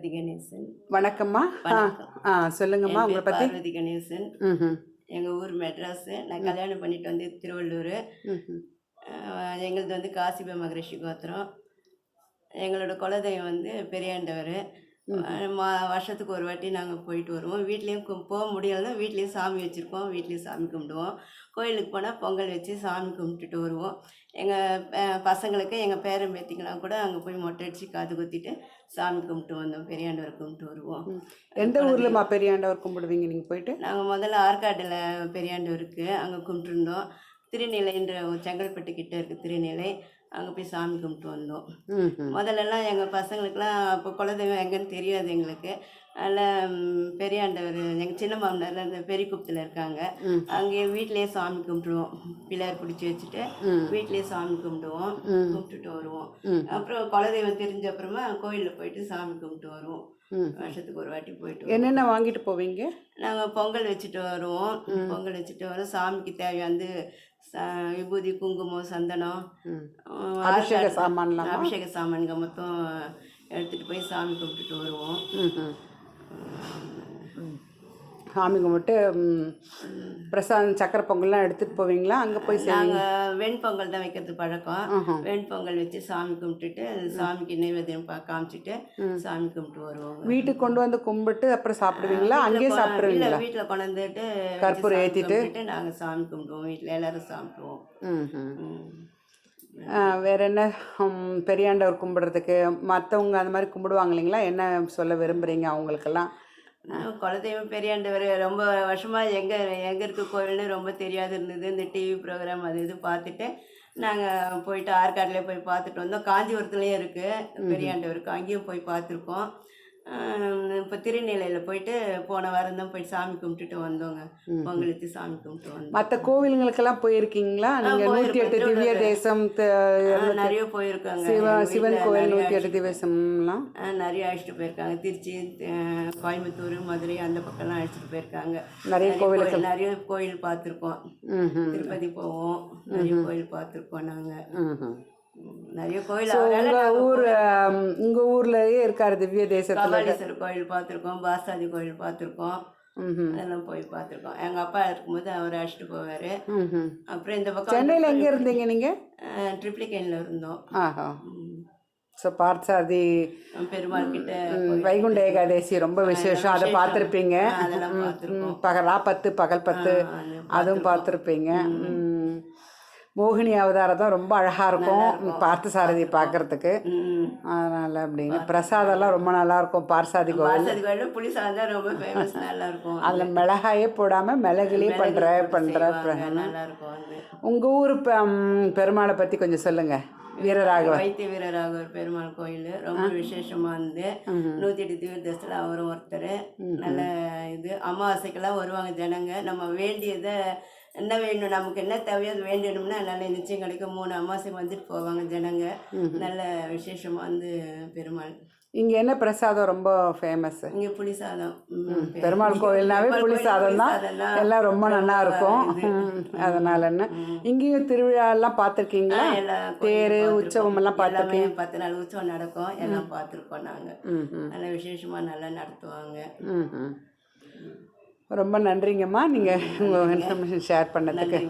பார்வதி கணேசன். வணக்கம்மா. சொல்லுங்கம்மா உங்களை பற்றி. பார்வதி கணேசன். எங்கள் ஊர் மெட்ராஸு. நான் கல்யாணம் பண்ணிட்டு வந்து திருவள்ளூர். எங்களது வந்து காசிப மகரிஷி கோத்திரம். எங்களோட குலதெய்வம் வந்து பெரியாண்டவர். வருஷத்துக்கு ஒரு வாட்டி நாங்கள் போயிட்டு வருவோம். வீட்லேயும் போக முடியலைன்னா வீட்லேயும் சாமி வச்சுருக்கோம், வீட்லேயும் சாமி கும்பிடுவோம். கோயிலுக்கு போனால் பொங்கல் வச்சு சாமி கும்பிட்டுட்டு வருவோம். எங்கள் பசங்களுக்கு எங்கள் பேரன் பேத்திக்கெலாம் கூட அங்கே போய் மொட்டை அடித்து காது குத்திட்டு சாமி கும்பிட்டு வந்தோம். பெரியாண்டவர் கும்பிட்டு வருவோம். எந்த ஊர்லம்மா பெரியாண்டவர் கும்பிடுவீங்க நீங்கள் போயிட்டு? நாங்கள் முதல்ல ஆற்காட்டில் பெரியாண்டவருக்கு அங்கே கும்பிட்டுருந்தோம். திருநிலைன்ற செங்கல்பட்டு கிட்டே இருக்குது திருநிலை. அங்கே போய் சாமி கும்பிட்டு வந்தோம். முதல்லலாம் எங்கள் பசங்களுக்கெலாம் அப்போ குலதெய்வம் எங்கன்னு தெரியாது எங்களுக்கு. அதில் பெரியாண்டவர் எங்கள் சின்ன மாமனாரில் அந்த பெரியகுப்பத்தில் இருக்காங்க. அங்கேயே வீட்டிலேயே சாமி கும்பிடுவோம். பிள்ளையார் பிடிச்சி வச்சுட்டு வீட்டிலேயே சாமி கும்பிடுவோம், கும்பிட்டுட்டு வருவோம். அப்புறம் குலதெய்வம் தெரிஞ்ச அப்புறமா கோயிலில் போயிட்டு சாமி கும்பிட்டு வருவோம். வருஷத்துக்கு ஒரு வாட்டி போயிட்டு. என்னென்ன வாங்கிட்டு போவீங்க? நாங்கள் பொங்கல் வச்சுட்டு வருவோம். பொங்கல் வச்சுட்டு வரோம். சாமிக்கு தேவையானது விபூதி, குங்குமம், சந்தனம், அபிஷேக சாமான்கள் மொத்தம் எடுத்துகிட்டு போய் சாமி கும்பிட்டுட்டு வருவோம். சாமி கும்பிட்டு பிரசாதம் சக்கரை பொங்கல்லாம் எடுத்துகிட்டு போவீங்களா? அங்கே போய் நாங்கள் வெண்பொங்கல் தான் வைக்கிறது பழக்கம். வெண்பொங்கல் வச்சு சாமி கும்பிட்டுட்டு சாமிக்கு நைவேத்தியம் காமிச்சிட்டு சாமி கும்பிட்டு வருவோம். வீட்டுக்கு கொண்டு வந்து கும்பிட்டு அப்புறம் சாப்பிடுவீங்களா? அங்கேயே சாப்பிடுவீங்களா? வீட்டில் கொண்டு வந்துட்டு கற்பூரம் ஏற்றிட்டு நாங்கள் சாமி கும்பிடுவோம். வீட்டில் எல்லோரும் சாப்பிடுவோம். வேற என்ன பெரியாண்டவர் கும்பிடுறதுக்கு மற்றவங்க அந்த மாதிரி கும்பிடுவாங்க இல்லைங்களா? என்ன சொல்ல விரும்புகிறீங்க அவங்களுக்கெல்லாம்? குலதெய்வம் பெரியாண்டவர் ரொம்ப வருஷமாக எங்கே இருக்க கோவில்னு ரொம்ப தெரியாது இருந்தது. இந்த டிவி ப்ரோக்ராம் அது இது பார்த்துட்டு நாங்கள் போயிட்டு ஆற்காட்டிலே போய் பார்த்துட்டு வந்தோம். காஞ்சிபுரத்துலேயும் இருக்குது பெரியாண்டவருக்கு, அங்கேயும் போய் பார்த்துருக்கோம். இப்போ திருநிலையில் போயிட்டு போன வாரம் தான் போய் சாமி கும்பிட்டுட்டு வந்தோங்க. பொங்கலுக்கு சாமி கும்பிட்டு வந்தோம். மற்ற கோவிலுங்களுக்கெல்லாம் போயிருக்கீங்களா நீங்கள்? 108 திவ்ய தேசம் நிறைய போயிருக்காங்க. சிவன் கோவில் 108 திவ்யசம்லாம் நிறைய அழைச்சிட்டு போயிருக்காங்க. திருச்சி, கோயம்புத்தூர், மதுரை அந்த பக்கம்லாம் அழைச்சிட்டு போயிருக்காங்க. நிறைய கோயில் பார்த்துருக்கோம். திருப்பதி போவோம், நிறைய கோயில் பார்த்துருக்கோம் நாங்கள். நிறைய கோயில். உங்கள் ஊர்லயே இருக்காரு திவ்ய தேசத்தில் கபாலீஸ்வரர் கோயில் பார்த்துருக்கோம், பாசாதி கோயில் பார்த்துருக்கோம். அதெல்லாம் போய் பார்த்துருக்கோம். எங்கள் அப்பா இருக்கும்போது அவர் அழைச்சிட்டு போவார். அப்புறம் இந்த பக்கம் சென்னையில் எங்கே இருந்தீங்க நீங்கள்? ட்ரிப்ளிகேனில் இருந்தோம். ஸோ பார்த்தசாரதி பெருமாள் கிட்ட வைகுண்ட ஏகாதசி ரொம்ப விசேஷம், அதை பார்த்துருப்பீங்க. அதெல்லாம் பார்த்துருக்கோம். பகல் 10 அதுவும் பார்த்துருப்பீங்க. மோகினி அவதாரம் தான் ரொம்ப அழகாக இருக்கும் பார்த்தசாரதி பார்க்குறதுக்கு. அதனால் அப்படின்னு பிரசாதம்லாம் ரொம்ப நல்லாயிருக்கும். பார்த்தசாரதி கோவில் புளி சாதம் ரொம்ப ஃபேமஸ், நல்லாயிருக்கும். அதில் மிளகாயே போடாமல் மிளகுலேயே பண்ணுற நல்லாயிருக்கும். உங்கள் ஊர் பெருமாளை பற்றி கொஞ்சம் சொல்லுங்கள். வீரராகவர் வைத்திய வீரராகவர் பெருமாள் கோயில் ரொம்ப விசேஷமாக இருந்து 108 திவ்ய தேசத்தில் அவரும் ஒருத்தர். நல்ல இது அமாவாசைக்கெல்லாம் வருவாங்க ஜனங்க. நம்ம வேண்டியதை என்ன வேணும், நமக்கு என்ன தேவையோ அது வேண்டணும்னா நல்ல நிச்சயம் கிடைக்கும். 3 அமாவாசைக்கு வந்துட்டு போவாங்க ஜனங்க. நல்ல விசேஷமாக வந்து பெருமாள். இங்கே என்ன பிரசாதம் ரொம்ப ஃபேமஸ்? இங்கே புளி சாதம். பெருமாள் கோயில்னாவே புளி சாதம் தான், எல்லாம் ரொம்ப நல்லா இருக்கும். அதனால என்ன இங்கேயும் திருவிழாலாம் பார்த்துருக்கீங்களா? தேர் உற்சவம் எல்லாம் பார்த்துருக்கீங்க? 10 நாள் உற்சவம் நடக்கும், எல்லாம் பார்த்துருக்கோம் நாங்கள். நல்ல விசேஷமாக நல்லா நடத்துவாங்க. ரொம்ப நன்றிங்கம்மா, நீங்கள் உங்கள் இன்ஃபர்மேஷன் ஷேர் பண்ணதுக்கு.